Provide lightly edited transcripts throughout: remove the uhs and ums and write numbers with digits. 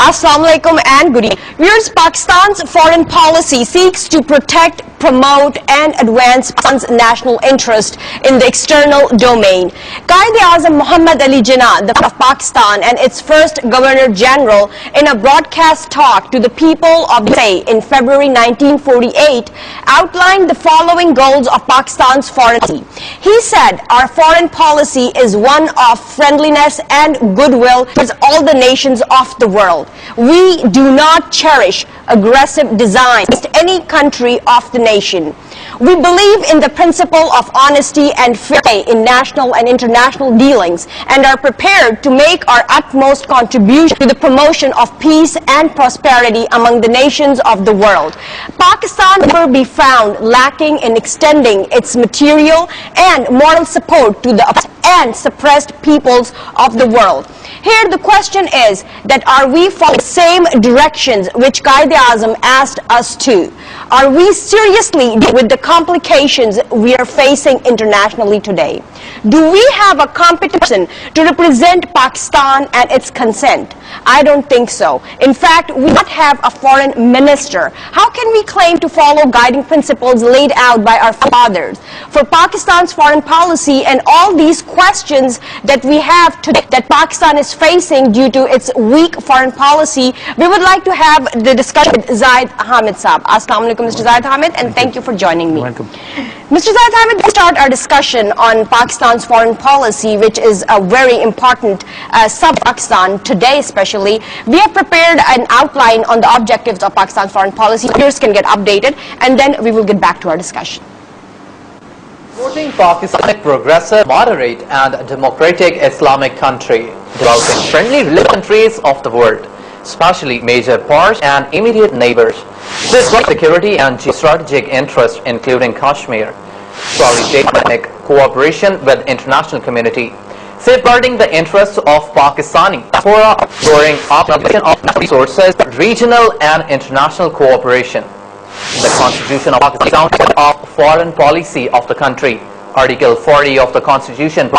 Assalamu alaikum and good evening. Viewers, Pakistan's foreign policy seeks to protect, promote and advance Pakistan's national interest in the external domain. Quaid-e-Azam Muhammad Ali Jinnah, the of Pakistan and its first Governor General, in a broadcast talk to the people of the day in February 1948, outlined the following goals of Pakistan's foreign policy. He said, "Our foreign policy is one of friendliness and goodwill towards all the nations of the world. We do not cherish aggressive designs against any country of the nation. We believe in the principle of honesty and fair play in national and international dealings and are prepared to make our utmost contribution to the promotion of peace and prosperity among the nations of the world. Pakistan will never be found lacking in extending its material and moral support to the oppressed and suppressed peoples of the world." Here the question is that are we following the same directions which Quaid-e-Azam asked us to? Are we seriously dealing with the complications we are facing internationally today? Do we have a competent person to represent Pakistan and its consent? I don't think so. In fact, we do not have a foreign minister. How can we claim to follow guiding principles laid out by our fathers? For Pakistan's foreign policy and all these questions that we have today that Pakistan is facing due to its weak foreign policy, we would like to have the discussion with Zaid Hamid Saab. Assalamu alaikum, Mr. Zaid Hamid, and thank you for joining me. Welcome. Mr. Zaid Hamid, we start our discussion on Pakistan's foreign policy, which is a very important sub-Pakistan today especially. We have prepared an outline on the objectives of Pakistan's foreign policy. Viewers can get updated, and then we will get back to our discussion. Supporting Pakistan, a progressive, moderate and democratic Islamic country, developing friendly countries of the world, especially major powers and immediate neighbors. This security and geostrategic interest, including Kashmir, solid cooperation with international community, safeguarding the interests of Pakistani diaspora, ensuring optimization of resources, regional and international cooperation. The Constitution of Pakistan of foreign policy of the country, Article 40 of the Constitution,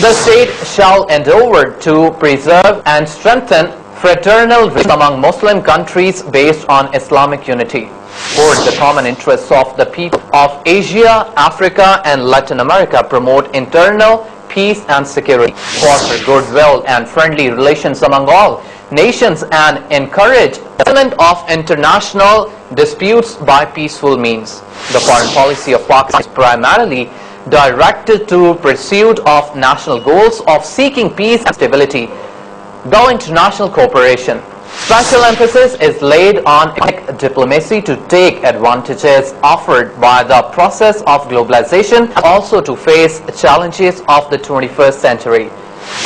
the state shall endeavor to preserve and strengthen fraternal relations among Muslim countries based on Islamic unity, for the common interests of the people of Asia, Africa and Latin America, promote internal peace and security, foster goodwill and friendly relations among all nations and encourage the settlement of international disputes by peaceful means. The foreign policy of Pakistan is primarily directed to pursuit of national goals of seeking peace and stability, though international cooperation. Special emphasis is laid on economic diplomacy to take advantages offered by the process of globalization, and also to face challenges of the 21st century.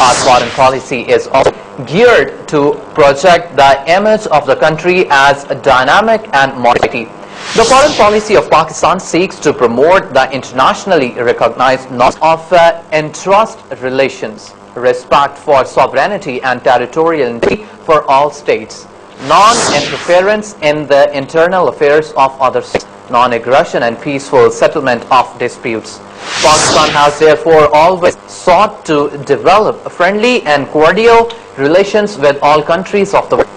Our foreign policy is also geared to project the image of the country as dynamic and modern. The foreign policy of Pakistan seeks to promote the internationally recognized norms of interest relations, respect for sovereignty and territorial integrity for all states, non-interference in the internal affairs of other states, non-aggression and peaceful settlement of disputes. Pakistan has therefore always sought to develop friendly and cordial relations with all countries of the world.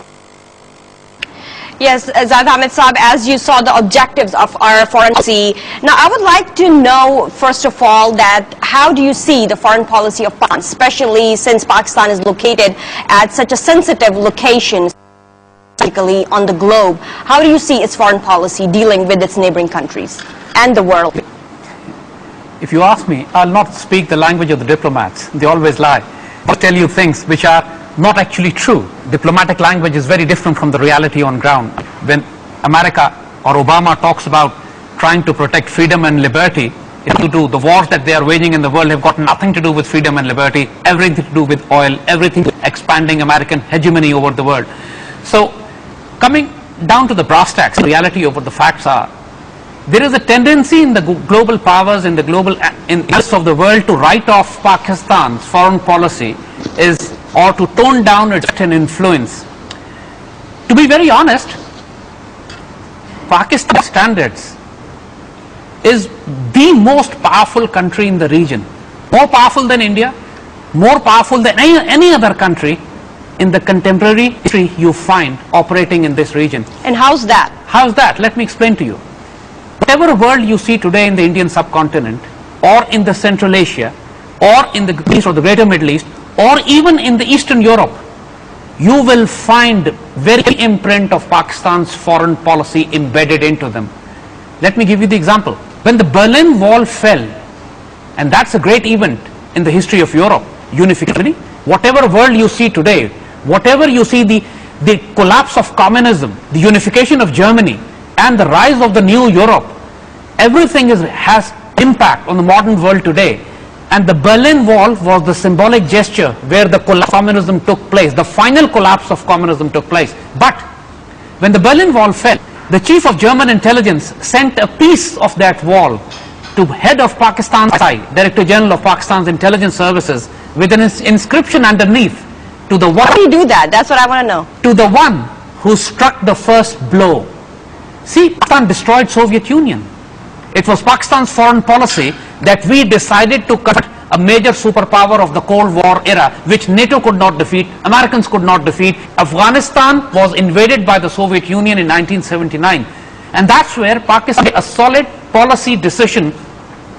Yes, Zaid Hamid Saab, as you saw the objectives of our foreign policy. Now, I would like to know, first of all, that how do you see the foreign policy of Pakistan, especially since Pakistan is located at such a sensitive location on the globe? How do you see its foreign policy dealing with its neighboring countries and the world? If you ask me, I'll not speak the language of the diplomats. They always lie. I'll tell you things which are not actually true. Diplomatic language is very different from the reality on ground. When America or Obama talks about trying to protect freedom and liberty, it's to do the wars that they are waging in the world have got nothing to do with freedom and liberty, everything to do with oil, everything to expanding American hegemony over the world. So coming down to the brass tacks, the reality of what the facts are, there is a tendency in the global powers, in the global in the rest of the world, to write off Pakistan's foreign policy or to tone down its influence. To be very honest, Pakistan's standards is the most powerful country in the region, more powerful than India, more powerful than any other country in the contemporary history you find operating in this region. And how's that? How's that? Let me explain to you. Whatever world you see today in the Indian subcontinent, or in the Central Asia, or in the East or the Greater Middle East, or even in the Eastern Europe, you will find very imprint of Pakistan's foreign policy embedded into them. Let me give you the example. When the Berlin Wall fell, and that's a great event in the history of Europe, unification, whatever world you see today, whatever you see the collapse of communism, the unification of Germany, and the rise of the new Europe, everything has impact on the modern world today. And the Berlin Wall was the symbolic gesture where the collapse of communism took place, the final collapse of communism took place. But when the Berlin Wall fell, the chief of German intelligence sent a piece of that wall to head of Pakistan's Director General of Pakistan's intelligence services, with an inscription underneath, to the one. How do you do that? That's what I want to know. To the one who struck the first blow. See, Pakistan destroyed Soviet Union. It was Pakistan's foreign policy that we decided to cut a major superpower of the Cold War era, which NATO could not defeat, Americans could not defeat. Afghanistan was invaded by the Soviet Union in 1979. And that's where Pakistan made a solid policy decision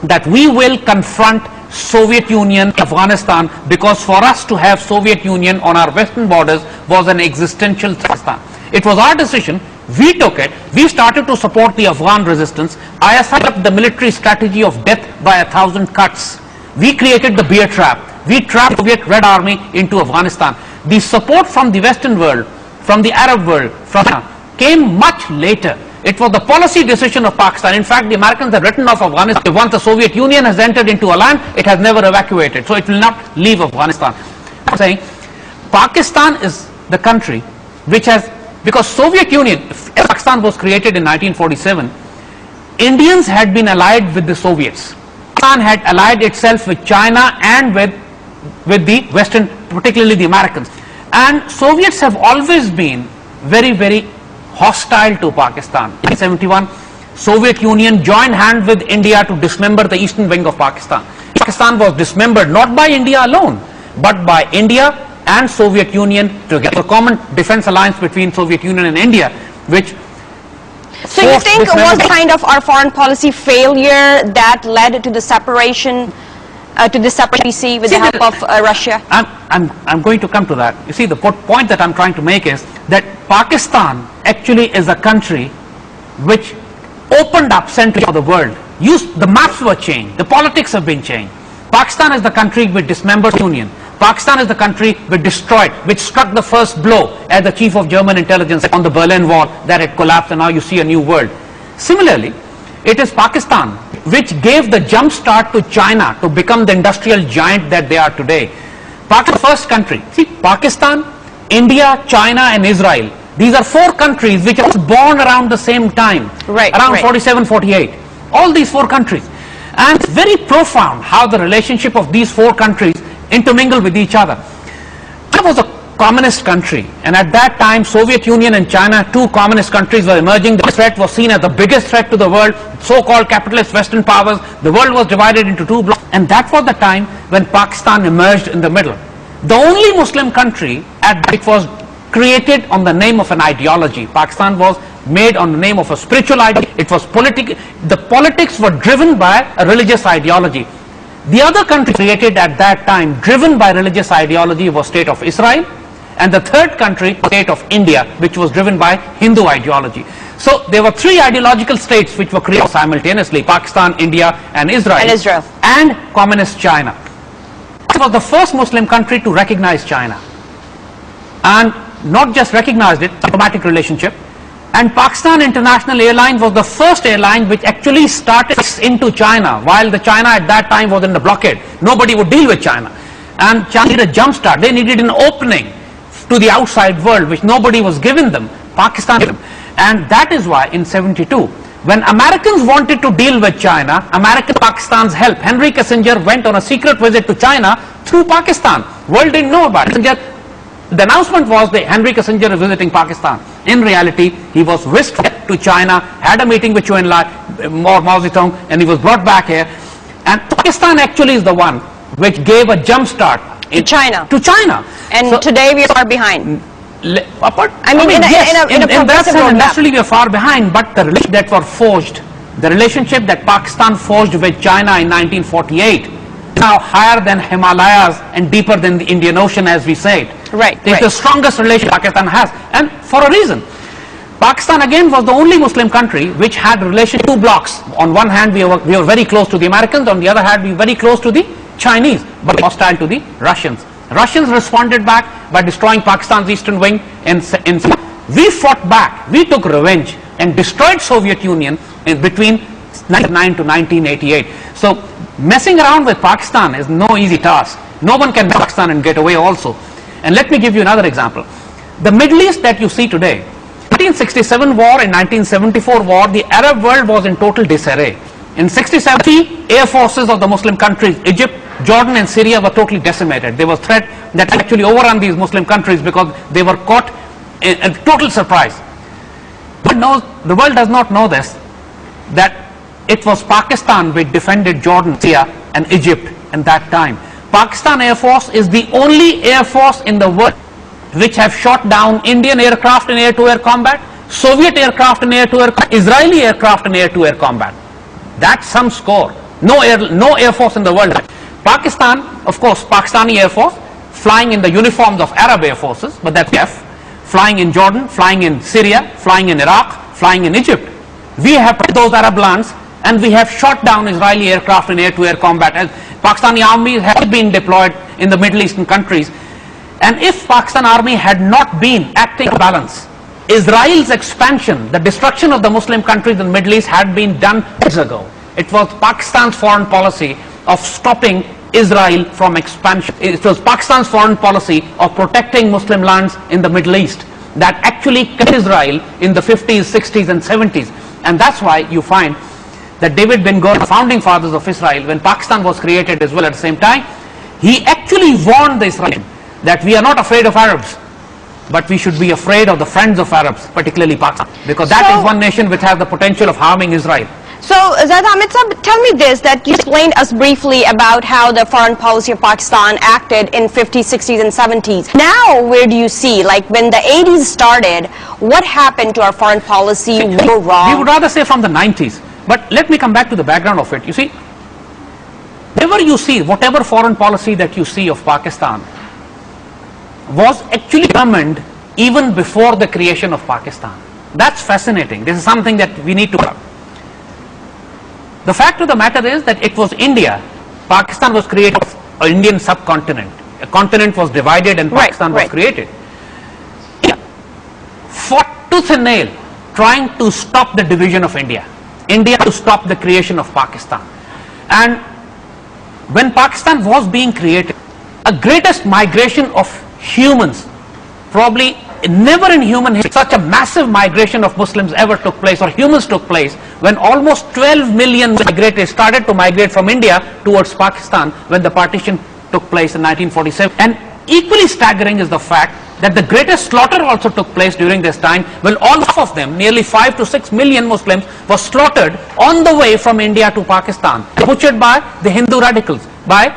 that we will confront Soviet Union, Afghanistan, because for us to have Soviet Union on our western borders was an existential threat. It was our decision. We took it. We started to support the Afghan resistance. I set up the military strategy of death by 1,000 cuts. We created the bear trap. We trapped the Soviet Red Army into Afghanistan. The support from the Western world, from the Arab world, from China, came much later. It was the policy decision of Pakistan. In fact, the Americans had written off Afghanistan. Once the Soviet Union has entered into a land, it has never evacuated. So it will not leave Afghanistan. I'm saying Pakistan is the country which has, because Soviet Union, Pakistan was created in 1947, Indians had been allied with the Soviets. Pakistan had allied itself with China and with the Western, particularly the Americans. And Soviets have always been very, very hostile to Pakistan. In 1971, Soviet Union joined hands with India to dismember the eastern wing of Pakistan. Pakistan was dismembered not by India alone, but by India and Soviet Union together. A common defense alliance between Soviet Union and India, which. So you think it was kind of our foreign policy failure that led to the separation, PC with the help of Russia? I'm going to come to that. You see, the point that I'm trying to make is that Pakistan actually is a country which opened up centuries of the world. The maps were changed. The politics have been changed. Pakistan is the country which dismembered Union. Pakistan is the country which destroyed, which struck the first blow as the chief of German intelligence on the Berlin Wall that had collapsed, and now you see a new world. Similarly, it is Pakistan which gave the jump start to China to become the industrial giant that they are today. Pakistan, first country. See, Pakistan, India, China and Israel. These are four countries which are born around the same time. Right. Around 47, 48. All these four countries. And it's very profound how the relationship of these four countries intermingle with each other. China was a communist country, and at that time Soviet Union and China, two communist countries, were emerging. The threat was seen as the biggest threat to the world, so-called capitalist Western powers. The world was divided into two blocks, and that was the time when Pakistan emerged in the middle. The only Muslim country it was created on the name of an ideology. Pakistan was made on the name of a spiritual ideology. It was the politics were driven by a religious ideology. The other country created at that time, driven by religious ideology, was State of Israel, and the third country, State of India, which was driven by Hindu ideology. So there were three ideological states which were created simultaneously: Pakistan, India, and Israel. And communist China. It was the first Muslim country to recognize China, and not just recognized it, diplomatic relationship. And Pakistan International Airlines was the first airline which actually started into China, while the China at that time was in the blockade. Nobody would deal with China. And China needed a jump start. They needed an opening to the outside world, which nobody was giving them. Pakistan. And that is why in 72, when Americans wanted to deal with China, American Pakistan's help, Henry Kissinger went on a secret visit to China through Pakistan. World didn't know about it. The announcement was that Henry Kissinger is visiting Pakistan. In reality, he was whisked to China, had a meeting with Mao Zedong, and he was brought back here. And Pakistan actually is the one which gave a jump start to China. And so, today we are behind. I mean, yes, in that sense, naturally we are far behind, but the relationship that were forged, the relationship that Pakistan forged with China in 1948, now higher than Himalayas and deeper than the Indian Ocean, as we say it. Right. It's the strongest relationship Pakistan has, and for a reason. Pakistan again was the only Muslim country which had relation to two blocks. On one hand, we were very close to the Americans. On the other hand, we were very close to the Chinese, but hostile to the Russians. Russians responded back by destroying Pakistan's eastern wing. We fought back. We took revenge and destroyed Soviet Union in between 1999 to 1988. So messing around with Pakistan is no easy task. No one can Pakistan and get away also. And let me give you another example. The Middle East that you see today, 1967 war and 1974 war, the Arab world was in total disarray. In 67, air forces of the Muslim countries, Egypt, Jordan and Syria, were totally decimated. There was threat that actually overrun these Muslim countries because they were caught in a total surprise. But the world does not know this, that it was Pakistan which defended Jordan, Syria and Egypt in that time. Pakistan Air Force is the only air force in the world which have shot down Indian aircraft in air-to-air combat, Soviet aircraft in air-to-air, Israeli aircraft in air-to-air combat. That's some score. No air force in the world. Pakistan, of course, Pakistani Air Force, flying in the uniforms of Arab air forces, but that's F, flying in Jordan, flying in Syria, flying in Iraq, flying in Egypt. We have those Arab lands, and we have shot down Israeli aircraft in air-to-air combat. And Pakistani army has been deployed in the Middle Eastern countries. And if Pakistan army had not been acting in balance, Israel's expansion, the destruction of the Muslim countries in the Middle East had been done years ago. It was Pakistan's foreign policy of stopping Israel from expansion. It was Pakistan's foreign policy of protecting Muslim lands in the Middle East that actually kept Israel in the 50s, 60s and 70s. And that's why you find that David Ben-Gurion, the founding fathers of Israel, when Pakistan was created as well at the same time, he actually warned the Israelis that we are not afraid of Arabs, but we should be afraid of the friends of Arabs, particularly Pakistan, because that is one nation which has the potential of harming Israel. So, Zaid Hamid, tell me this, that you explained us briefly about how the foreign policy of Pakistan acted in 50s, 60s and 70s. Now, where do you see, like when the 80s started, what happened to our foreign policy? What went wrong? We would rather say from the 90s. But let me come back to the background of it. You see, whatever you see, whatever foreign policy that you see of Pakistan was actually determined even before the creation of Pakistan. That's fascinating. This is something that we need to cover. The fact of the matter is that it was India. Pakistan was created of an Indian subcontinent. A continent was divided and Pakistan was created. India fought tooth and nail trying to stop the division of India. India to stop the creation of Pakistan. And when Pakistan was being created, a greatest migration of humans, probably never in human history such a massive migration of Muslims ever took place, or humans took place, when almost 12 million started to migrate from India towards Pakistan when the partition took place in 1947. And equally staggering is the fact that the greatest slaughter also took place during this time, when all of them, nearly 5 to 6 million Muslims, were slaughtered on the way from India to Pakistan, butchered by the Hindu radicals, by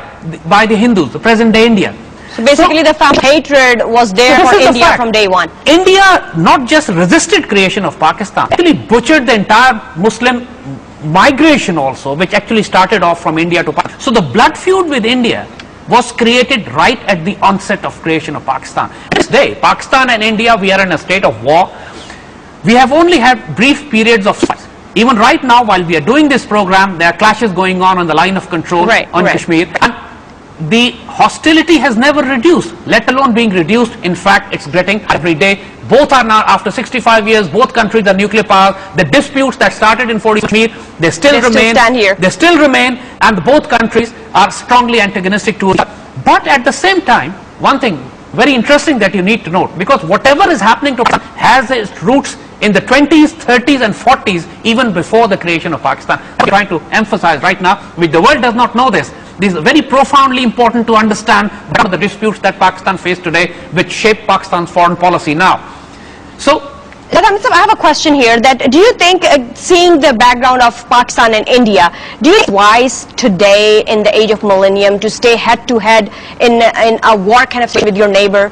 the Hindus, the present day India. So basically the family hatred was there for India from day one. India not just resisted creation of Pakistan, actually butchered the entire Muslim migration also, which actually started off from India to Pakistan. So the blood feud with India was created right at the onset of creation of Pakistan. This day, Pakistan and India, we are in a state of war. We have only had brief periods of peace. Even right now, while we are doing this program, there are clashes going on the line of control on Kashmir. And the hostility has never reduced, let alone being reduced. In fact, it's getting every day. Both are now, after 65 years, both countries are nuclear powers. The disputes that started in 40 Kashmir, they still remain, and both countries are strongly antagonistic to each other. But at the same time, one thing very interesting that you need to note, because whatever is happening to Pakistan has its roots in the 20s, 30s and 40s, even before the creation of Pakistan. I'm trying to emphasize right now, which the world does not know this. This is very profoundly important to understand the disputes that Pakistan faces today, which shape Pakistan's foreign policy now. So, I have a question here. That do you think, seeing the background of Pakistan and India, do you think it's wise today in the age of millennium to stay head to head in a war kind of thing with your neighbor?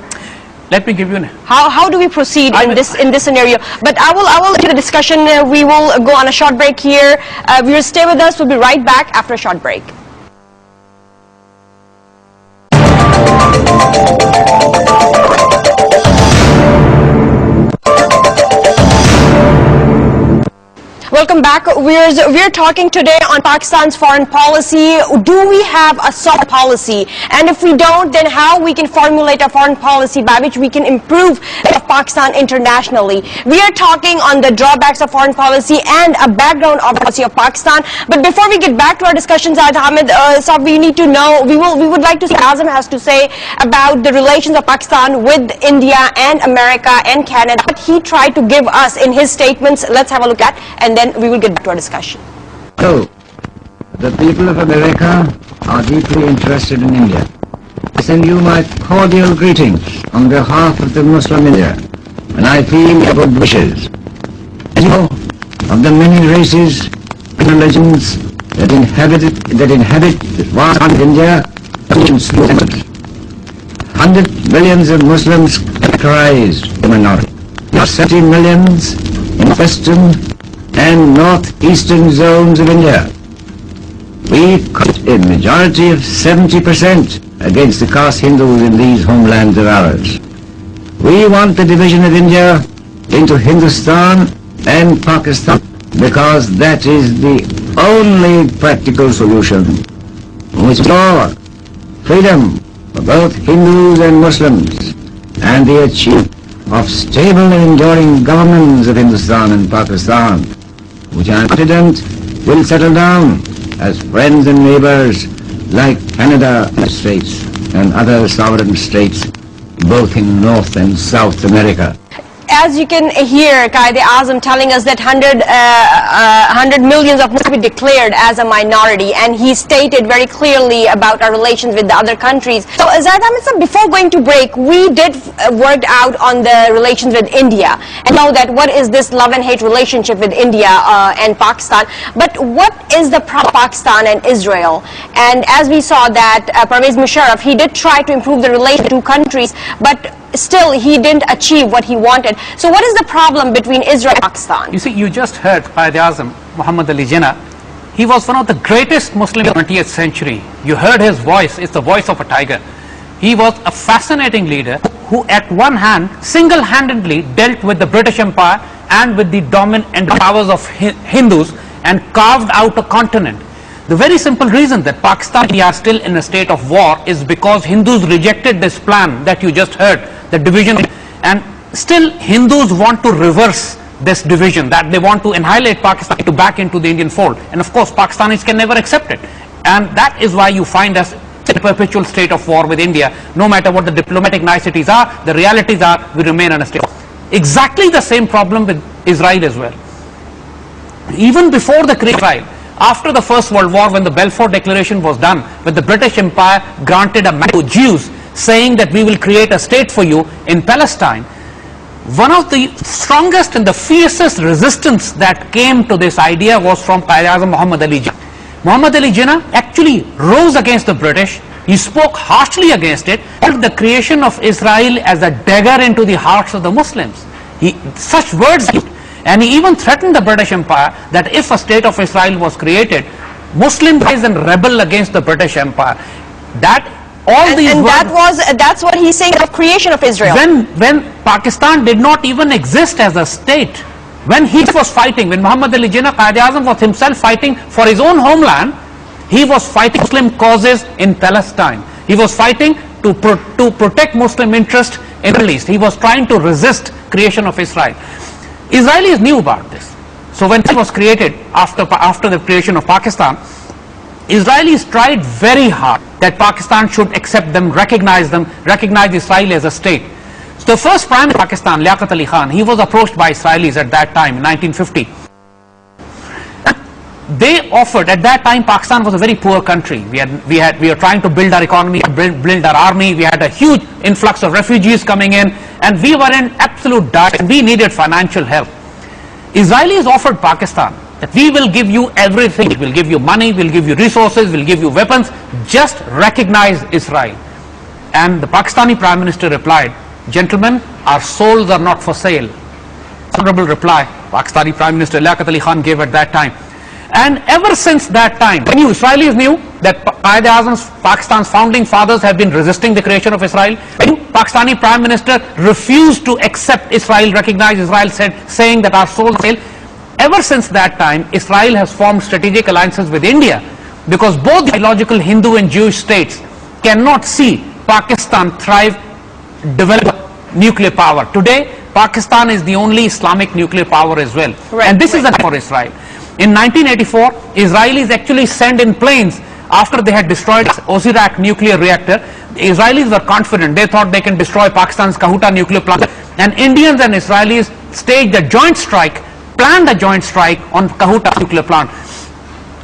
Let me give you how do we proceed in this scenario? But I will do the discussion. We will go on a short break here. We will stay with us. We'll be right back after a short break. Welcome back. We're talking today on Pakistan's foreign policy. Do we have a soft policy? And if we don't, then how we can formulate a foreign policy by which we can improve Pakistan internationally? We are talking on the drawbacks of foreign policy and a background of policy of Pakistan. But before we get back to our discussion, Zaid Hamid, we need to know, we would like to see what Azam has to say about the relations of Pakistan with India and America and Canada. What he tried to give us in his statements, let's have a look at, and then we will get back to our discussion. So, the people of America are deeply interested in India. I send you my cordial greetings on behalf of the Muslim India, and I feel your good wishes. As you know, of the many races and religions that inhabit the vast land of India, 100 millions of Muslims categorized the minority. There are 70 millions in western and northeastern zones of India. We cut a majority of 70% against the caste Hindus in these homelands of ours. We want the division of India into Hindustan and Pakistan because that is the only practical solution which for freedom for both Hindus and Muslims and the achievement of stable and enduring governments of Hindustan and Pakistan, which I am confident will settle down as friends and neighbors like Canada states and other sovereign states, both in North and South America. As you can hear, Quaid-e-Azam telling us that 100 millions of Muslims be declared as a minority, and he stated very clearly about our relations with the other countries. So, Zaid Hamid, before going to break, we did work out on the relations with India, and know that what is this love and hate relationship with India and Pakistan. But what is the problem of Pakistan and Israel? And as we saw that Pervez Musharraf, he did try to improve the relations between two countries, but still he didn't achieve what he wanted. So what is the problem between Israel and Pakistan? You see, you just heard Quaid-e-Azam Muhammad Ali Jinnah. He was one of the greatest Muslims of the 20th century. You heard his voice. It's the voice of a tiger. He was a fascinating leader who at one hand single-handedly dealt with the British Empire and with the dominant powers of Hindus and carved out a continent. The very simple reason that Pakistan and India are still in a state of war is because Hindus rejected this plan that you just heard, the division, and still Hindus want to reverse this division, that they want to annihilate Pakistan to back into the Indian fold, and of course Pakistanis can never accept it, and that is why you find us in a perpetual state of war with India. No matter what the diplomatic niceties are, the realities are, we remain in a state of war. Exactly the same problem with Israel as well. Even before the creation of Israel, after the First World War, when the Balfour Declaration was done, when the British Empire granted a mandate to Jews saying that we will create a state for you in Palestine, one of the strongest and the fiercest resistance that came to this idea was from Quaid-e-Azam Muhammad Ali Jinnah. Muhammad Ali Jinnah actually rose against the British. He spoke harshly against it, called the creation of Israel as a dagger into the hearts of the Muslims. Such words, and he even threatened the British Empire that if a state of Israel was created, Muslims rise and rebel against the British Empire. That's what he's saying of creation of Israel. When Pakistan did not even exist as a state, when he was fighting, when Muhammad Ali Jinnah, Quaid-e-Azam was himself fighting for his own homeland, he was fighting Muslim causes in Palestine. He was fighting to protect Muslim interest in the Middle East. He was trying to resist creation of Israel. Israelis knew about this. So when it was created after the creation of Pakistan, Israelis tried very hard that Pakistan should accept them, recognize Israel as a state. So the first Prime Minister of Pakistan, Liaquat Ali Khan, he was approached by Israelis at that time, 1950. They offered, at that time Pakistan was a very poor country. We were trying to build our economy, build our army. We had a huge influx of refugees coming in, and we were in absolute dire, and we needed financial help. Israelis offered Pakistan that we will give you everything. We'll give you money, we'll give you resources, we'll give you weapons, just recognize Israel. And the Pakistani Prime Minister replied, gentlemen, our souls are not for sale. Honorable reply Pakistani Prime Minister Liaquat Ali Khan gave at that time. And ever since that time, Israelis knew that Pakistan's founding fathers have been resisting the creation of Israel. Pakistani Prime Minister refused to accept Israel, recognize Israel, saying that our souls fail. Ever since that time, Israel has formed strategic alliances with India, because both the ideological Hindu and Jewish states cannot see Pakistan thrive, develop nuclear power. Today, Pakistan is the only Islamic nuclear power as well. Right, and this is for Israel. In 1984, Israelis actually sent in planes after they had destroyed Osirak nuclear reactor. The Israelis were confident. They thought they can destroy Pakistan's Kahuta nuclear plant. And Indians and Israelis staged a joint strike, planned a joint strike on Kahuta nuclear plant.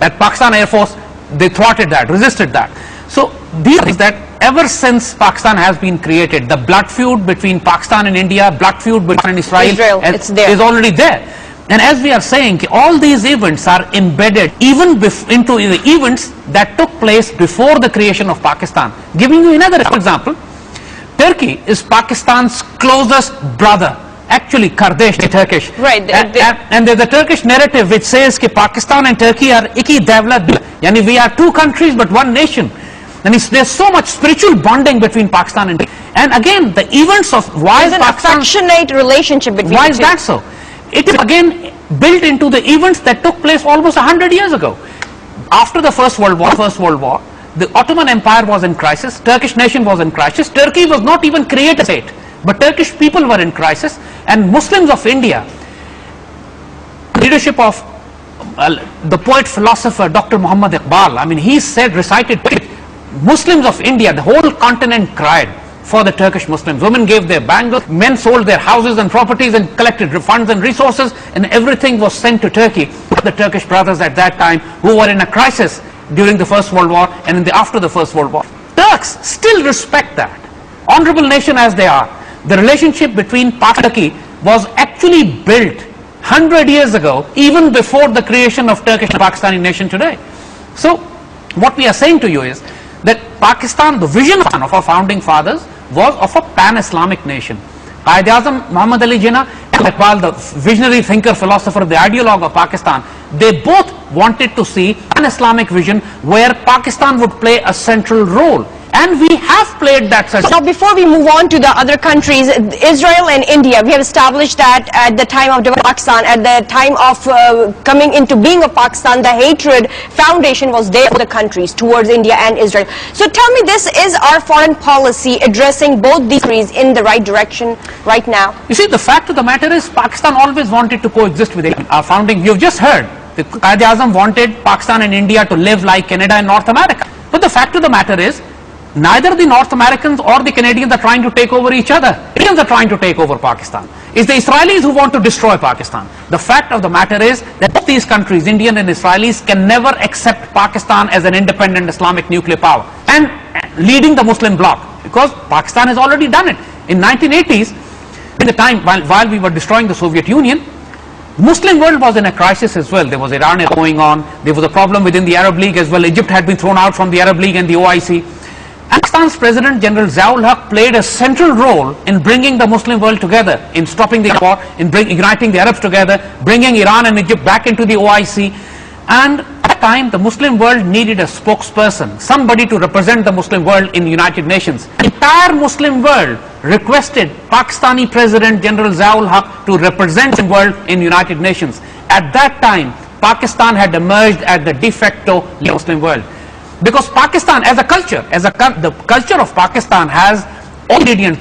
At Pakistan Air Force, they thwarted that, resisted that. So these things that ever since Pakistan has been created, the blood feud between Pakistan and India, blood feud between Israel is already there. And as we are saying, all these events are embedded even into the events that took place before the creation of Pakistan. Giving you another example, Turkey is Pakistan's closest brother. Actually, Kurdish, Turkish. Right. And there's a Turkish narrative which says that Pakistan and Turkey are iki devlet. Yani we are two countries but one nation. And there's so much spiritual bonding between Pakistan and Turkey. And again, the events of why is an affectionate relationship between why is that so? It is again built into the events that took place almost 100 years ago. After the First World War, the Ottoman Empire was in crisis, Turkish nation was in crisis, Turkey was not even created state, but Turkish people were in crisis, and Muslims of India, leadership of the poet philosopher Dr. Muhammad Iqbal, I mean he said, recited, Muslims of India, the whole continent cried for the Turkish Muslims. Women gave their bangles, men sold their houses and properties and collected funds and resources, and everything was sent to Turkey. The Turkish brothers at that time who were in a crisis during the First World War and after the First World War. Turks still respect that. Honorable nation as they are, the relationship between Pakistan and Turkey was actually built 100 years ago, even before the creation of Turkish and Pakistani nation today. So what we are saying to you is that Pakistan, the vision of our founding fathers, was of a pan-Islamic nation. Quaid-e-Azam Muhammad Ali Jinnah and Iqbal, the visionary thinker, philosopher, the ideologue of Pakistan, they both wanted to see an Islamic vision where Pakistan would play a central role. And we have played that central role. Now, before we move on to the other countries, Israel and India, we have established that at the time of Pakistan, at the time of coming into being of Pakistan, the hatred foundation was there for the countries towards India and Israel. So tell me, this is our foreign policy addressing both these countries in the right direction right now? You see, the fact of the matter is Pakistan always wanted to coexist with India. Our founding, you've just heard, the Quaid-e-Azam wanted Pakistan and India to live like Canada and North America. But the fact of the matter is, neither the North Americans or the Canadians are trying to take over each other. Indians are trying to take over Pakistan. It's the Israelis who want to destroy Pakistan. The fact of the matter is that both these countries, Indian and Israelis, can never accept Pakistan as an independent Islamic nuclear power and leading the Muslim bloc, because Pakistan has already done it. In 1980s, in the time while we were destroying the Soviet Union, Muslim world was in a crisis as well. There was Iran going on. There was a problem within the Arab League as well. Egypt had been thrown out from the Arab League and the OIC. Pakistan's President General Zaid Hamid played a central role in bringing the Muslim world together, in stopping the war, in uniting the Arabs together, bringing Iran and Egypt back into the OIC. And at that time, the Muslim world needed a spokesperson, somebody to represent the Muslim world in the United Nations. The entire Muslim world requested Pakistani President General Zaid Hamid to represent the world in the United Nations. At that time, Pakistan had emerged as the de facto Muslim world. Because Pakistan as a culture, the culture of Pakistan has all ingredient,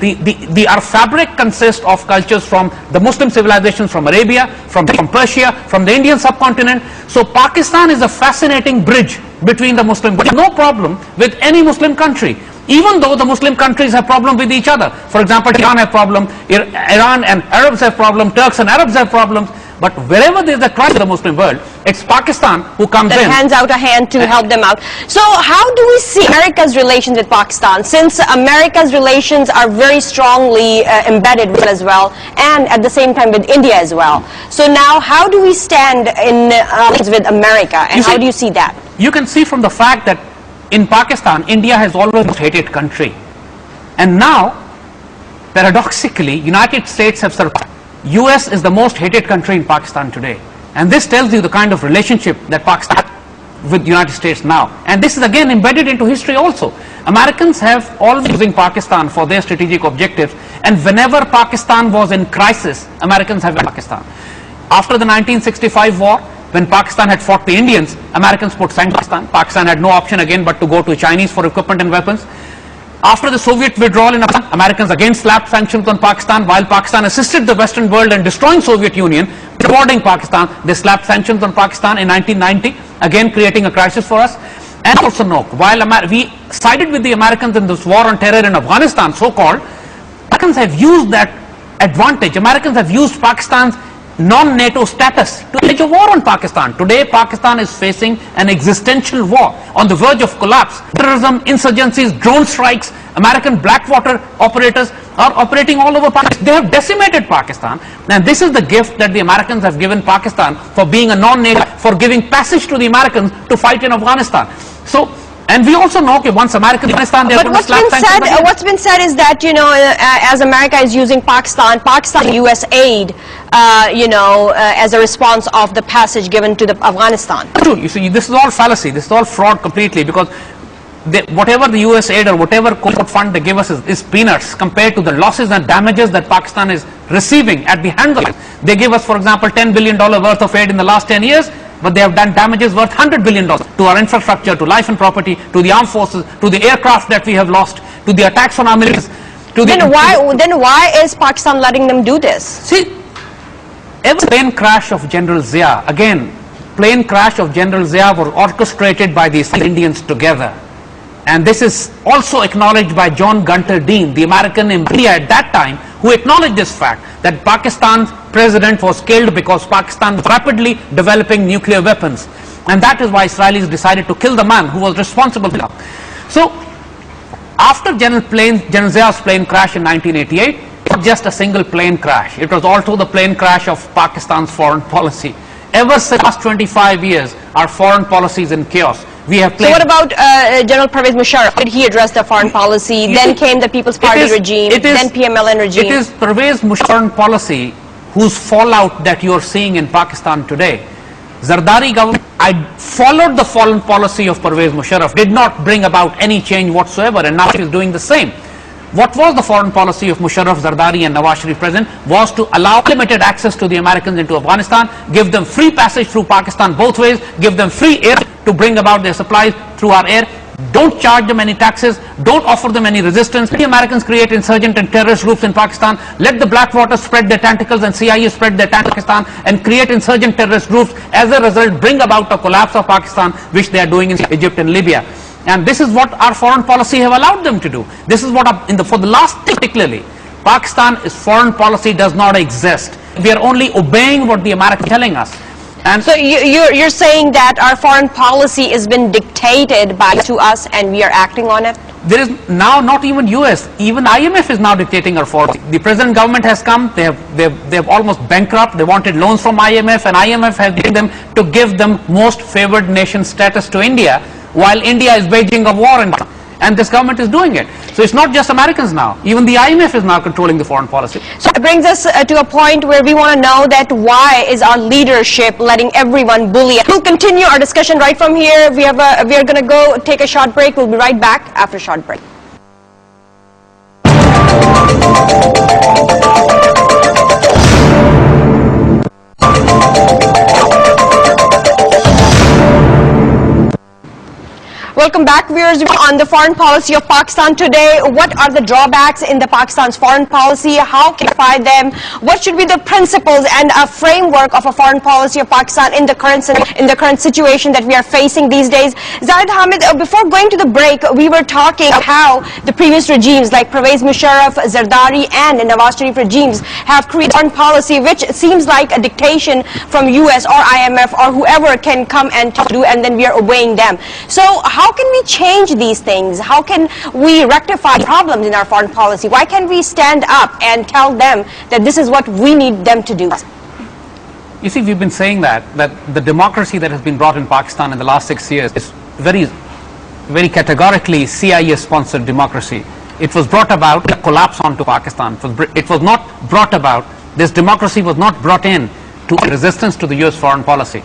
our fabric consists of cultures from the Muslim civilizations, from Arabia, from Persia, from the Indian subcontinent. So Pakistan is a fascinating bridge between the Muslim. But no problem with any Muslim country, even though the Muslim countries have problem with each other. For example, Iran have problem, Iran and Arabs have problem, Turks and Arabs have problems. But wherever there is a crisis in the Muslim world, it's Pakistan who comes in. Hands out a hand to help them out. So how do we see America's relations with Pakistan? Since America's relations are very strongly embedded with as well, and at the same time with India as well. So now how do we stand in with America, and how do you see that? You can see from the fact that in Pakistan, India has always been a hated country. And now, paradoxically, United States have surpassed. US is the most hated country in Pakistan today. And this tells you the kind of relationship that Pakistan has with the United States now. And this is again embedded into history also. Americans have always using Pakistan for their strategic objectives. And whenever Pakistan was in crisis, Americans have Pakistan. After the 1965 war, when Pakistan had fought the Indians, Americans put sanctions on Pakistan. Pakistan had no option again but to go to Chinese for equipment and weapons. After the Soviet withdrawal in Afghanistan, Americans again slapped sanctions on Pakistan, while Pakistan assisted the Western world in destroying Soviet Union, rewarding Pakistan. They slapped sanctions on Pakistan in 1990, again creating a crisis for us. And also note, while we sided with the Americans in this war on terror in Afghanistan, so-called, Americans have used that advantage. Americans have used Pakistan's non-NATO status to wage a war on Pakistan. Today, Pakistan is facing an existential war on the verge of collapse. Terrorism, insurgencies, drone strikes, American blackwater operators are operating all over Pakistan. They have decimated Pakistan. And this is the gift that the Americans have given Pakistan for being a non-NATO, for giving passage to the Americans to fight in Afghanistan. So, and we also know that once Americans in Afghanistan, they are going to slap sanctions. What's been said is that, you know, as America is using Pakistan US aid, as a response of the passage given to the Afghanistan. True. You see, this is all fallacy. This is all fraud completely, because whatever the US aid or whatever quote fund they give us is peanuts compared to the losses and damages that Pakistan is receiving at the hands of it. They give us, for example, $10 billion worth of aid in the last 10 years, but they have done damages worth $100 billion to our infrastructure, to life and property, to the armed forces, to the aircraft that we have lost, to the attacks on our militaries. Then why is Pakistan letting them do this? See, every plane crash of General Zia, again, plane crash of General Zia were orchestrated by the Indians together. And this is also acknowledged by John Gunter Dean, the American in India at that time, who acknowledged this fact, that Pakistan's president was killed because Pakistan was rapidly developing nuclear weapons. And that is why Israelis decided to kill the man who was responsible for that. So, after General Zia's plane crash in 1988, it was just a single plane crash. It was also the plane crash of Pakistan's foreign policy. Ever since the last 25 years, our foreign policy is in chaos. So what about General Pervez Musharraf? Did he address the foreign policy? Then came the People's Party regime, then PMLN regime. It is Pervez Musharraf's foreign policy whose fallout that you are seeing in Pakistan today. Zardari government followed the foreign policy of Pervez Musharraf, did not bring about any change whatsoever, and now she is doing the same. What was the foreign policy of Musharraf, Zardari and Nawaz Sharif present? Was to allow limited access to the Americans into Afghanistan, give them free passage through Pakistan both ways, give them free air to bring about their supplies through our air. Don't charge them any taxes, don't offer them any resistance. Let the Americans create insurgent and terrorist groups in Pakistan. Let the Blackwater spread their tentacles and CIA spread their tentacles in Pakistan and create insurgent terrorist groups. As a result, bring about a collapse of Pakistan, which they are doing in Egypt and Libya. And this is what our foreign policy have allowed them to do. This is what, for the last particularly, Pakistan's foreign policy does not exist. We are only obeying what the Americans are telling us. And so you're saying that our foreign policy has been dictated to us and we are acting on it? There is now not even US, even IMF is now dictating our policy. The present government has come, they have almost bankrupt, they wanted loans from IMF, and IMF has given them to give them most favored nation status to India, while India is waging a war and this government is doing it. So it's not just Americans now, even the IMF is now controlling the foreign policy. So it brings us to a point where we want to know that why is our leadership letting everyone bully us? We'll continue our discussion right from here. We are going to go take a short break. We'll be right back after a short break. Welcome back, viewers. On the foreign policy of Pakistan today, what are the drawbacks in the Pakistan's foreign policy? How can we fight them? What should be the principles and a framework of a foreign policy of Pakistan in the current situation that we are facing these days? Zaid Hamid, before going to the break, we were talking how the previous regimes like Pervez Musharraf, Zardari and Nawaz Sharif regimes have created foreign policy which seems like a dictation from US or IMF or whoever can come and do, and then we are obeying them. So how can we change these things? How can we rectify problems in our foreign policy? Why can't we stand up and tell them that this is what we need them to do? You see, we've been saying that the democracy that has been brought in Pakistan in the last 6 years is very categorically CIA-sponsored democracy. It was brought about, a collapse onto Pakistan. It was not brought about, this democracy was not brought in to resistance to the US foreign policy.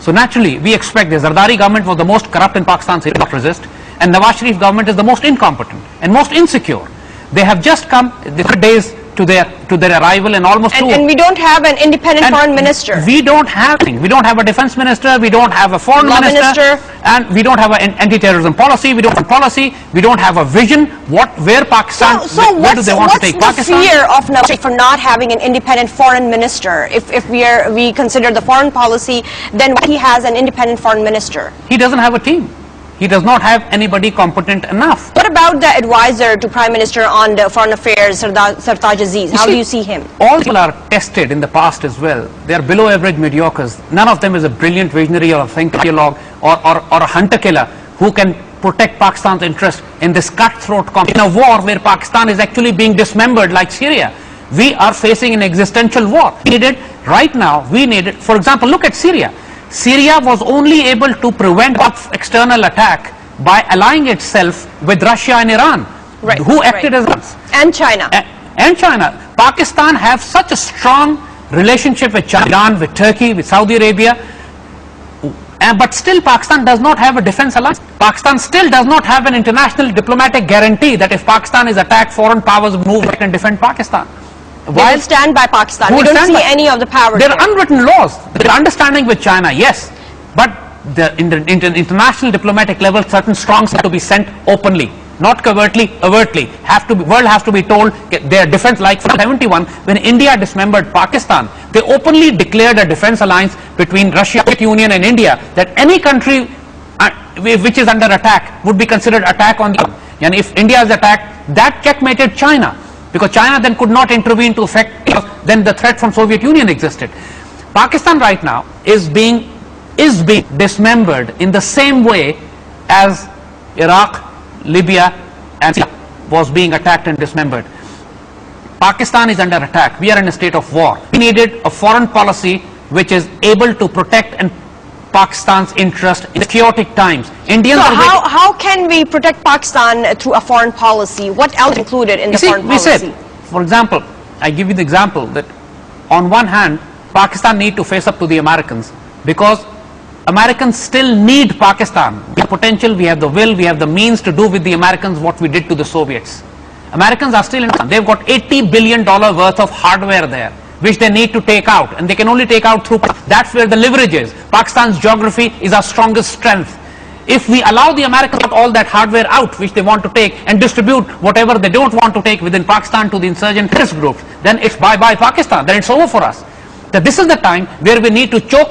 So naturally, we expect the Zardari government was the most corrupt in Pakistan, so it did not resist, and Nawaz Sharif government is the most incompetent and most insecure. They have just come the 3 days to their arrival and almost and we don't have an independent foreign minister. We don't have a defense minister, we don't have a foreign minister, and we don't have an anti-terrorism policy, we don't have policy, we don't have a vision where Pakistan, where do they want to take Pakistan? What's the fear of Nawaz for not having an independent foreign minister? If we consider the foreign policy, then he has an independent foreign minister. He doesn't have a team. He does not have anybody competent enough. What about the advisor to Prime Minister on the foreign affairs, Sartaj Aziz? How do you see him? All people are tested in the past as well. They are below average mediocres. None of them is a brilliant visionary or a think-theologue or a hunter-killer who can protect Pakistan's interest in this cutthroat conflict, in a war where Pakistan is actually being dismembered like Syria. We are facing an existential war. Right now, for example, look at Syria. Syria was only able to prevent external attack by allying itself with Russia and Iran, who acted as us. And China. And China. Pakistan have such a strong relationship with China, Iran, with Turkey, with Saudi Arabia, but still Pakistan does not have a defense alliance. Pakistan still does not have an international diplomatic guarantee that if Pakistan is attacked, foreign powers move back and defend Pakistan. They will stand by Pakistan. We don't see any of the powers. There are unwritten laws. There are understanding with China, yes. But in the international diplomatic level, certain strongs have to be sent openly, not covertly, overtly. World has to be told their defense, like from 1971, when India dismembered Pakistan, they openly declared a defense alliance between Russia, Soviet Union and India, that any country which is under attack would be considered attack on the. And if India is attacked, that checkmated China. Because China then could not intervene to affect, then the threat from Soviet Union existed. Pakistan right now is being dismembered in the same way as Iraq, Libya and Syria was being attacked and dismembered. Pakistan is under attack. We are in a state of war. We needed a foreign policy which is able to protect and Pakistan's interest in chaotic times. Indians. So how can we protect Pakistan through a foreign policy? What else included in the foreign policy? We said, for example, I give you the example that on one hand, Pakistan need to face up to the Americans because Americans still need Pakistan. We have potential, we have the will, we have the means to do with the Americans what we did to the Soviets. Americans are still in. They've got $80 billion worth of hardware there, which they need to take out, and they can only take out through. That's where the leverage is. Pakistan's geography is our strongest strength. If we allow the Americans to put all that hardware out, which they want to take, and distribute whatever they don't want to take within Pakistan to the insurgent terrorist groups, then it's bye-bye Pakistan, then it's over for us. That this is the time where we need to choke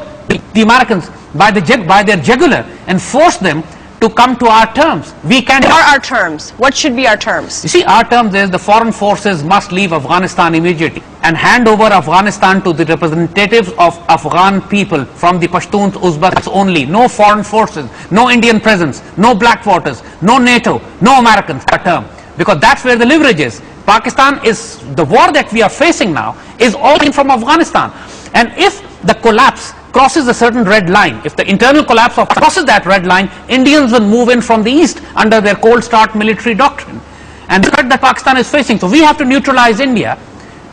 the Americans by their jugular and force them to come to our terms. We can't. What are our terms? What should be our terms? You see, our terms is the foreign forces must leave Afghanistan immediately and hand over Afghanistan to the representatives of Afghan people from the Pashtuns, Uzbeks only. No foreign forces, no Indian presence, no Blackwaters, no NATO, no Americans. Our term, because that's where the leverage is. Pakistan is the war that we are facing now is all in from Afghanistan, and if the collapse crosses a certain red line, if the internal collapse crosses that red line, Indians will move in from the east under their cold start military doctrine, and the threat that Pakistan is facing. So we have to neutralize India.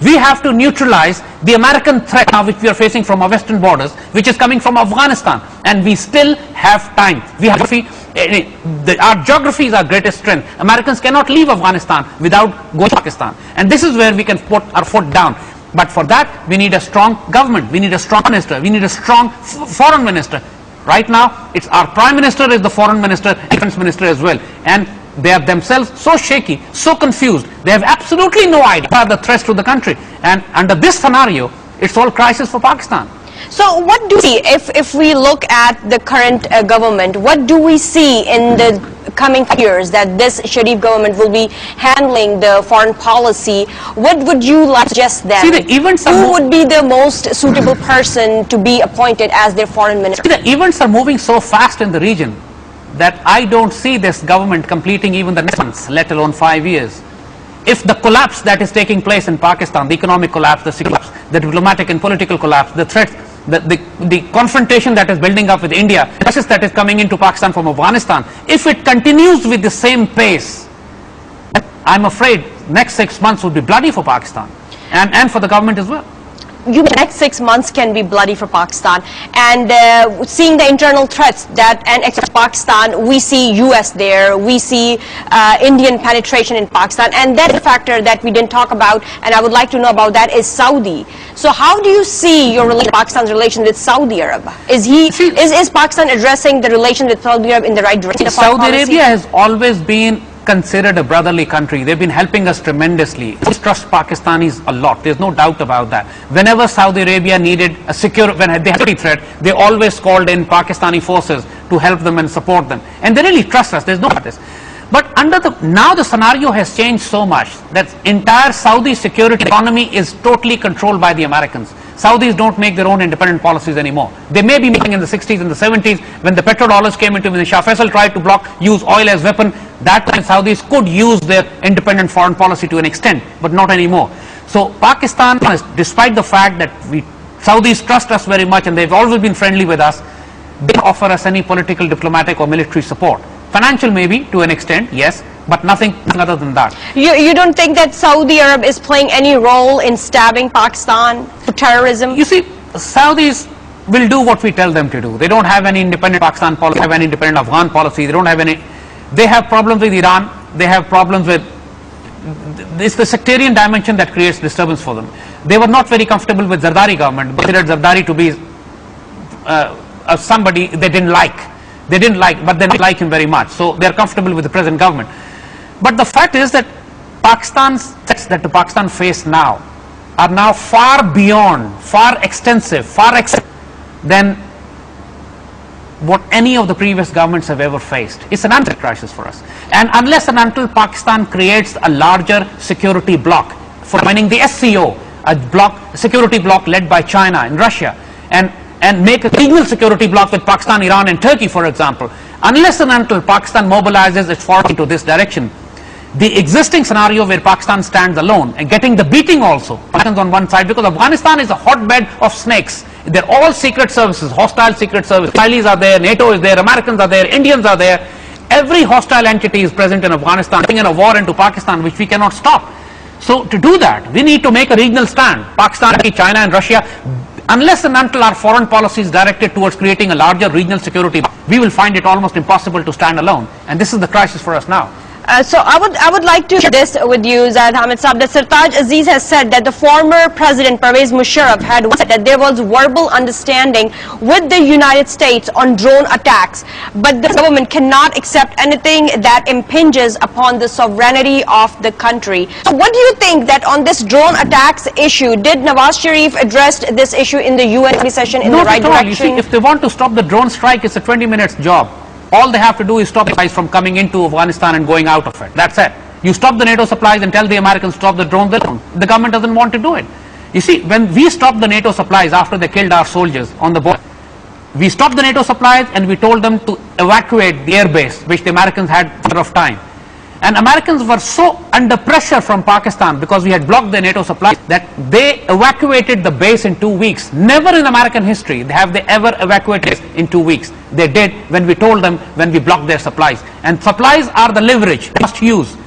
We have to neutralize the American threat now which we are facing from our western borders, which is coming from Afghanistan, and we still have time. We have our geography is our greatest strength. Americans cannot leave Afghanistan without going to Pakistan, and this is where we can put our foot down. But for that, we need a strong government, we need a strong minister, we need a strong foreign minister Right now, it's our Prime Minister is the Foreign Minister, Defense Minister as well. And they are themselves so shaky, so confused. They have absolutely no idea what are the threats to the country. And under this scenario, it's all crisis for Pakistan. So what do we see if we look at the current government? What do we see in the coming years that this Sharif government will be handling the foreign policy? What would you like to suggest then? See, the events Who would be the most suitable person to be appointed as their foreign minister? See, the events are moving so fast in the region that I don't see this government completing even the next months, let alone 5 years. If the collapse that is taking place in Pakistan, the economic collapse, the security collapse, the diplomatic and political collapse, the threats, the confrontation that is building up with India, the crisis that is coming into Pakistan from Afghanistan, if it continues with the same pace, I'm afraid next 6 months would be bloody for Pakistan and for the government as well. The next 6 months can be bloody for Pakistan, and seeing the internal threats that and Pakistan, we see US there, we see Indian penetration in Pakistan, and that factor that we didn't talk about, and I would like to know about that, is Saudi. So how do you see your Pakistan's relation with Saudi Arabia? Is Pakistan addressing the relation with Saudi Arabia in the right direction? Saudi Arabia has always been considered a brotherly country. They've been helping us tremendously. We trust Pakistanis a lot. There's no doubt about that. Whenever Saudi Arabia needed a when they had a security threat, they always called in Pakistani forces to help them and support them. And they really trust us. There's no doubt about this. But now the scenario has changed so much that entire Saudi security economy is totally controlled by the Americans. Saudis don't make their own independent policies anymore. They may be making in the 60s and the 70s when the petrodollars came into, when the Shah Faisal tried to use oil as weapon. That time Saudis could use their independent foreign policy to an extent, but not anymore. So Pakistan, despite the fact that Saudis trust us very much and they've always been friendly with us, they don't offer us any political, diplomatic or military support. Financial maybe to an extent, yes, but nothing other than that. You don't think that Saudi Arabia is playing any role in stabbing Pakistan for terrorism? You see, Saudis will do what we tell them to do. They don't have any independent Pakistan policy, have any independent Afghan policy. They don't have any. They have problems with Iran. They have problems with. It's the sectarian dimension that creates disturbance for them. They were not very comfortable with Zardari government, considered Zardari to be somebody they didn't like. They didn't like, but they didn't like him very much. So they're comfortable with the present government. But the fact is that Pakistan's threats that the Pakistan face now are now far beyond, far extensive, than what any of the previous governments have ever faced. It's an anti crisis for us. And unless and until Pakistan creates a larger security bloc, for joining the SCO, a security bloc led by China and Russia, and make a regional security bloc with Pakistan, Iran and Turkey, for example, unless and until Pakistan mobilizes its force into this direction, the existing scenario where Pakistan stands alone and getting the beating also happens on one side, because Afghanistan is a hotbed of snakes. They're all secret services, hostile secret services. Israelis are there, NATO is there, Americans are there, Indians are there. Every hostile entity is present in Afghanistan, bringing a war into Pakistan which we cannot stop. So to do that, we need to make a regional stand. Pakistan, China and Russia. Unless and until our foreign policy is directed towards creating a larger regional security, we will find it almost impossible to stand alone. And this is the crisis for us now. So I would like to share this with you, Zaid Hamid Saab, that Sartaj Aziz has said that the former President Pervez Musharraf had said that there was verbal understanding with the United States on drone attacks, but the government cannot accept anything that impinges upon the sovereignty of the country. So what do you think that on this drone attacks issue, did Nawaz Sharif address this issue in the UN session in the right direction? You see, if they want to stop the drone strike, it's a 20-minute job. All they have to do is stop the supplies from coming into Afghanistan and going out of it. That's it. You stop the NATO supplies and tell the Americans stop the drones. The government doesn't want to do it. You see, when we stopped the NATO supplies after they killed our soldiers on the border, we stopped the NATO supplies and we told them to evacuate the airbase, which the Americans had a lot of time. And Americans were so under pressure from Pakistan because we had blocked the NATO supplies that they evacuated the base in 2 weeks. Never in American history have they ever evacuated in 2 weeks. They did when we told them, when we blocked their supplies. And supplies are the leverage they must use.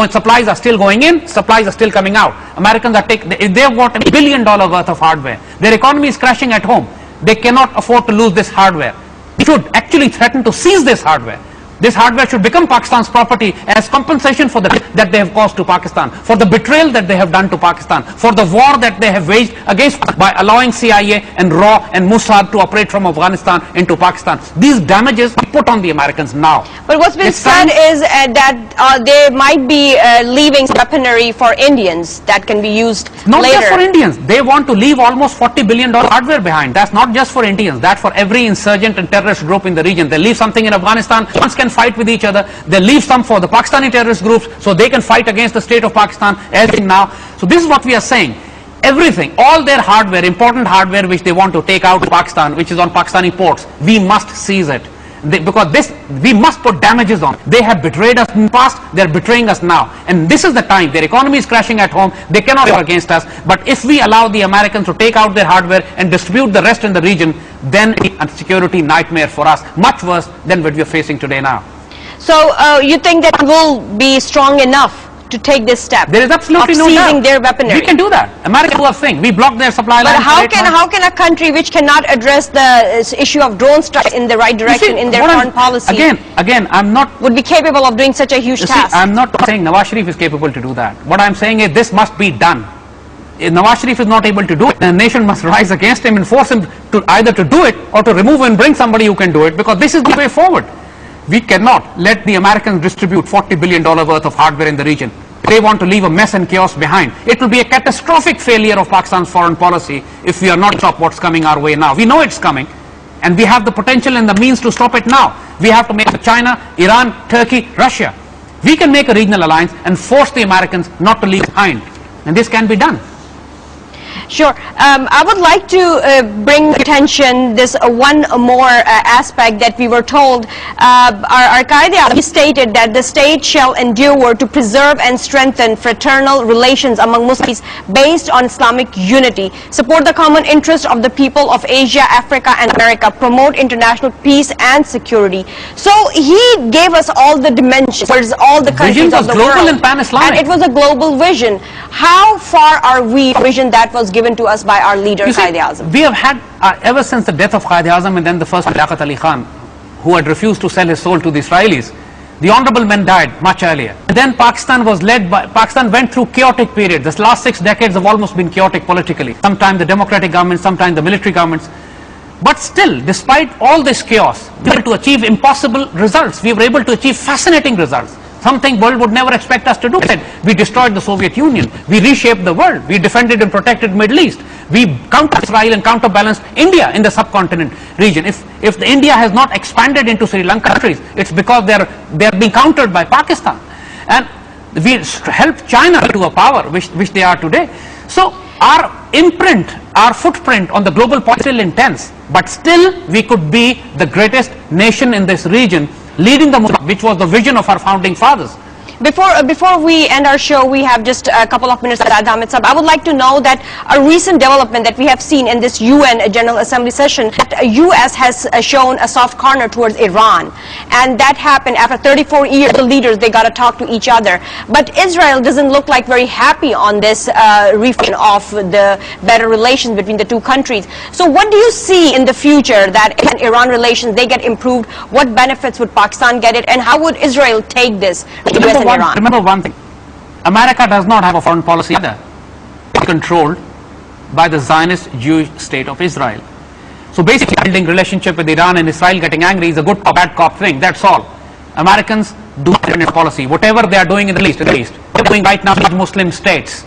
Supplies are still going in, supplies are still coming out. Americans are they've got $1 billion worth of hardware. Their economy is crashing at home. They cannot afford to lose this hardware. We should actually threaten to seize this hardware. This hardware should become Pakistan's property as compensation for the that they have caused to Pakistan, for the betrayal that they have done to Pakistan, for the war that they have waged against by allowing CIA and RAW and Mossad to operate from Afghanistan into Pakistan. These damages are put on the Americans now. But what's been said is that they might be leaving weaponry for Indians that can be used not later. Just for Indians. They want to leave almost $40 billion hardware behind. That's not just for Indians. That's for every insurgent and terrorist group in the region. They leave something in Afghanistan. Ones can fight with each other. They leave some for the Pakistani terrorist groups so they can fight against the state of Pakistan as in now. So this is what we are saying. Everything, all their hardware, important hardware which they want to take out to Pakistan, which is on Pakistani ports, we must seize it. Because this, we must put damages on. They have betrayed us in the past, they are betraying us now. And this is the time. Their economy is crashing at home. They cannot go against us. But if we allow the Americans to take out their hardware and distribute the rest in the region, then it's a security nightmare for us, much worse than what we are facing today now. So you think that will be strong enough to take this step? There is absolutely no doubt. Seizing their weaponry. We can do that. America do a thing. We block their supply line. But how can a country which cannot address the issue of drone strikes in the right direction in their foreign policy again, I'm not would be capable of doing such a huge task? I'm not saying Nawaz Sharif is capable to do that. What I'm saying is this must be done. If Nawaz Sharif is not able to do it, the nation must rise against him and force him to either to do it or to remove and bring somebody who can do it, because this is the way forward. We cannot let the Americans distribute $40 billion worth of hardware in the region. They want to leave a mess and chaos behind. It will be a catastrophic failure of Pakistan's foreign policy if we are not to stop what's coming our way now. We know it's coming, and we have the potential and the means to stop it now. We have to make China, Iran, Turkey, Russia. We can make a regional alliance and force the Americans not to leave behind. And this can be done. Sure. I would like to bring attention this one more aspect that we were told. Our Qaeda stated that the state shall endeavor to preserve and strengthen fraternal relations among Muslims based on Islamic unity, support the common interest of the people of Asia, Africa and America, promote international peace and security. So he gave us all the dimensions, all the countries of the world. Global and pan-Islamic. And it was a global vision. How far are we vision that was given to us by our leader, Qaid Azam? We have had, ever since the death of Qaid Azam and then the first Liaqat Ali Khan, who had refused to sell his soul to the Israelis, the honorable men died much earlier. And then Pakistan went through chaotic periods. This last 6 decades have almost been chaotic politically. Sometimes the democratic governments, sometimes the military governments. But still, despite all this chaos, we were able to achieve impossible results. We were able to achieve fascinating results. Something world would never expect us to do. We destroyed the Soviet Union. We reshaped the world. We defended and protected Middle East. We countered Israel and counterbalanced India in the subcontinent region. If India has not expanded into Sri Lanka countries, it's because they're being countered by Pakistan. And we helped China to a power which they are today. So our imprint, our footprint on the global point is still intense. But still we could be the greatest nation in this region, leading the Muslim, which was the vision of our founding fathers. Before we end our show, we have just a couple of minutes. Zaid Hamid Sahab, I would like to know that a recent development that we have seen in this UN General Assembly session, that the US has shown a soft corner towards Iran, and that happened after 34 years. The leaders, they got to talk to each other. But Israel doesn't look like very happy on this reflection of the better relations between the two countries. So what do you see in the future that if Iran relations, they get improved, what benefits would Pakistan get it, and how would Israel take this to US and Iran? Remember one thing, America does not have a foreign policy either. It's controlled by the Zionist Jewish state of Israel. So basically building relationship with Iran and Israel, getting angry is a good or bad cop thing, that's all. Americans do not have a policy. Whatever they are doing in the East, they're doing right now in Muslim states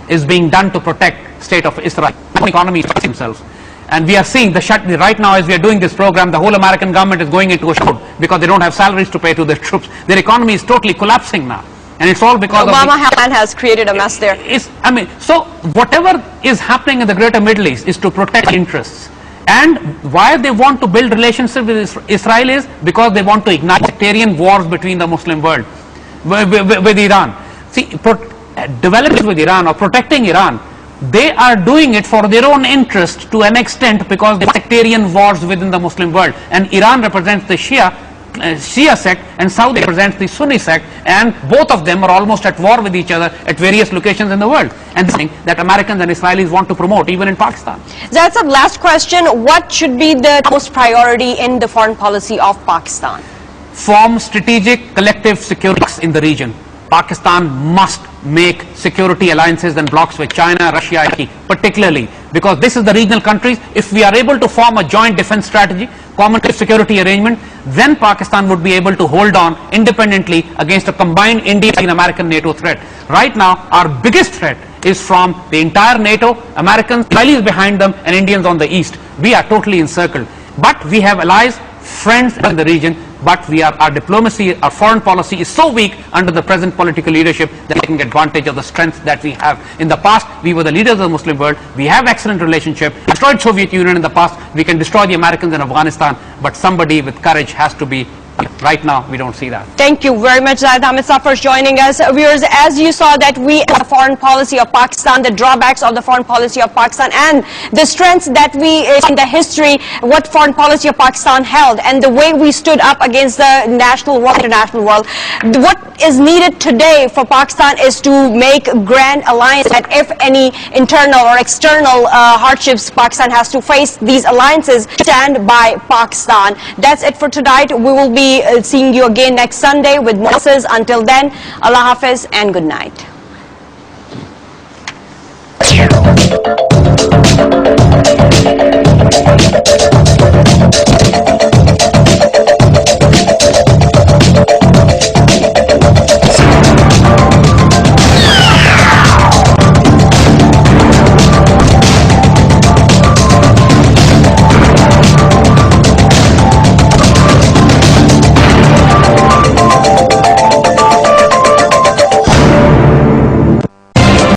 is being done to protect state of Israel. The economy is themselves. And we are seeing right now as we are doing this program, the whole American government is going into a shutdown because they don't have salaries to pay to their troops. Their economy is totally collapsing now. And it's all because Obama has created a mess there. So whatever is happening in the greater Middle East is to protect interests. And why they want to build relationships with Israel is because they want to ignite sectarian wars between the Muslim world, with Iran. See, developing with Iran or protecting Iran, they are doing it for their own interest to an extent because they are sectarian wars within the Muslim world. And Iran represents the Shia sect and Saudi represents the Sunni sect, and both of them are almost at war with each other at various locations in the world. And this thing that Americans and Israelis want to promote even in Pakistan. Zaid Sahab, last question. What should be the most priority in the foreign policy of Pakistan? form strategic collective security blocks in the region. Pakistan must make security alliances and blocks with China, Russia, and Turkey, particularly because this is the regional countries. If we are able to form a joint defense strategy, common security arrangement, then Pakistan would be able to hold on independently against a combined Indian-American NATO threat. Right now, our biggest threat is from the entire NATO, Americans, Israelis behind them, and Indians on the east. We are totally encircled. But we have allies, friends in the region, but our diplomacy, our foreign policy is so weak under the present political leadership that we can take advantage of the strength that we have. In the past, we were the leaders of the Muslim world. We have excellent relationship. Destroyed Soviet Union in the past. We can destroy the Americans in Afghanistan, but somebody with courage has to be. Right now, we don't see that. Thank you very much, Zaid Hamid, for joining us. Viewers, as you saw that we have the foreign policy of Pakistan, the drawbacks of the foreign policy of Pakistan, and the strengths that we, in the history, what foreign policy of Pakistan held, and the way we stood up against the national world, international world. What is needed today for Pakistan is to make grand alliance that if any internal or external hardships Pakistan has to face, these alliances stand by Pakistan. That's it for tonight. We will be seeing you again next Sunday with more. Until then, Allah Hafiz and good night.